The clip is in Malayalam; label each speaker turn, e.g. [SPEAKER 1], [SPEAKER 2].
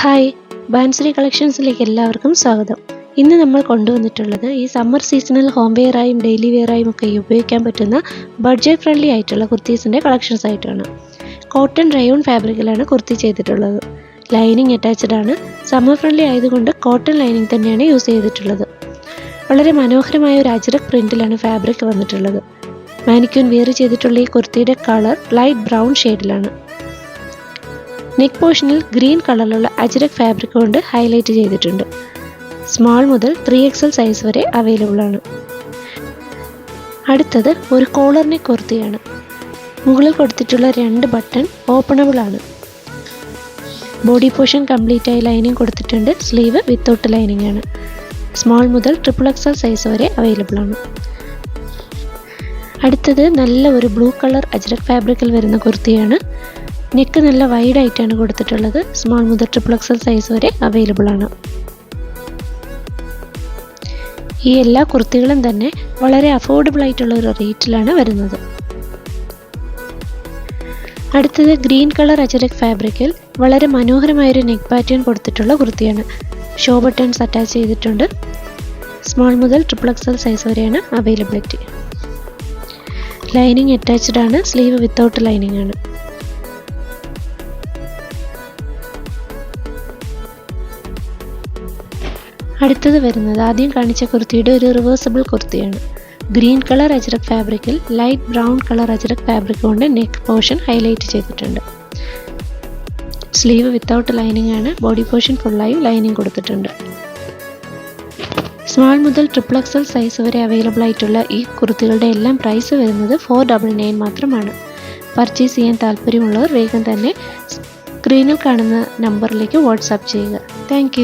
[SPEAKER 1] ഹായ്, ബാൻസറി കളക്ഷൻസിലേക്ക് എല്ലാവർക്കും സ്വാഗതം. ഇന്ന് നമ്മൾ കൊണ്ടുവന്നിട്ടുള്ളത് ഈ സമ്മർ സീസണൽ ഹോം വെയറായും ഡെയിലി വെയറായും ഒക്കെ ഉപയോഗിക്കാൻ പറ്റുന്ന ബഡ്ജറ്റ് ഫ്രണ്ട്ലി ആയിട്ടുള്ള കുർത്തീസിൻ്റെ കളക്ഷൻസ് ആയിട്ടാണ്. കോട്ടൺ റയോൺ ഫാബ്രിക്കിലാണ് കുർത്തി ചെയ്തിട്ടുള്ളത്. ലൈനിങ് അറ്റാച്ച്ഡ് ആണ്. സമ്മർ ഫ്രണ്ട്ലി ആയതുകൊണ്ട് കോട്ടൺ ലൈനിങ് തന്നെയാണ് യൂസ് ചെയ്തിട്ടുള്ളത്. വളരെ മനോഹരമായ ഒരു അജ്രക് പ്രിൻറ്റിലാണ് ഫാബ്രിക് വന്നിട്ടുള്ളത്. മാനിക്യൂൻ വെയർ ചെയ്തിട്ടുള്ള ഈ കുർത്തിയുടെ കളർ ലൈറ്റ് ബ്രൗൺ ഷെയ്ഡിലാണ്. നെക്ക് പോർഷനിൽ ഗ്രീൻ കളറിലുള്ള അജ്രക് ഫാബ്രിക് കൊണ്ട് ഹൈലൈറ്റ് ചെയ്തിട്ടുണ്ട്. സ്മാൾ മുതൽ 3XL സൈസ് വരെ അവൈലബിൾ ആണ്. അടുത്തത് ഒരു കോളർ നെക്ക് കുർത്തിയാണ്. മുകളിൽ കൊടുത്തിട്ടുള്ള 2 ബട്ടൺ ഓപ്പണബിൾ ആണ്. ബോഡി പോർഷൻ കംപ്ലീറ്റ് ആയി ലൈനിങ് കൊടുത്തിട്ടുണ്ട്. സ്ലീവ് വിത്തൗട്ട് ലൈനിങ് ആണ്. സ്മാൾ മുതൽ XXL സൈസ് വരെ അവൈലബിൾ ആണ്. അടുത്തത് നല്ല ഒരു ബ്ലൂ കളർ അജ്രക് ഫാബ്രിക്കിൽ വരുന്ന കുർത്തിയാണ്. നെക്ക് നല്ല വൈഡ് ആയിട്ടാണ് കൊടുത്തിട്ടുള്ളത്. സ്മാൾ മുതൽ XXL സൈസ് വരെ അവൈലബിൾ ആണ്. ഈ എല്ലാ കുർത്തികളും തന്നെ വളരെ അഫോർഡബിൾ ആയിട്ടുള്ള ഒരു റേറ്റിലാണ് വരുന്നത്. അടുത്തത് ഗ്രീൻ കളർ അജ്രക് ഫാബ്രിക്കിൽ വളരെ മനോഹരമായൊരു നെക്ക് പാറ്റേൺ കൊടുത്തിട്ടുള്ള കുർത്തിയാണ്. ഷോ ബട്ടൺസ് അറ്റാച്ച് ചെയ്തിട്ടുണ്ട്. സ്മാൾ മുതൽ XXL സൈസ് വരെയാണ് അവൈലബിലിറ്റി. ലൈനിങ് അറ്റാച്ച്ഡ് ആണ്. സ്ലീവ് വിത്തൗട്ട് ലൈനിങ് ആണ്. അടുത്തത് വരുന്നത് ആദ്യം കാണിച്ച കുർത്തിയുടെ ഒരു റിവേഴ്സിബിൾ കുർത്തിയാണ്. ഗ്രീൻ കളർ അജ്രക് ഫാബ്രിക്കിൽ light brown colour ajrak fabric കൊണ്ട് നെക്ക് പോർഷൻ ഹൈലൈറ്റ് ചെയ്തിട്ടുണ്ട്. സ്ലീവ് വിത്തൗട്ട് ലൈനിങ് ആണ്. ബോഡി പോർഷൻ ഫുള്ളായും ലൈനിങ് കൊടുത്തിട്ടുണ്ട്. സ്മാൾ മുതൽ XXL സൈസ് വരെ അവൈലബിൾ ആയിട്ടുള്ള ഈ കുർത്തികളുടെ എല്ലാം പ്രൈസ് വരുന്നത് 499 മാത്രമാണ്. പർച്ചേസ് ചെയ്യാൻ താല്പര്യമുള്ളവർ വേഗം തന്നെ സ്ക്രീനിൽ കാണുന്ന നമ്പറിലേക്ക് വാട്സാപ്പ് ചെയ്യുക. താങ്ക്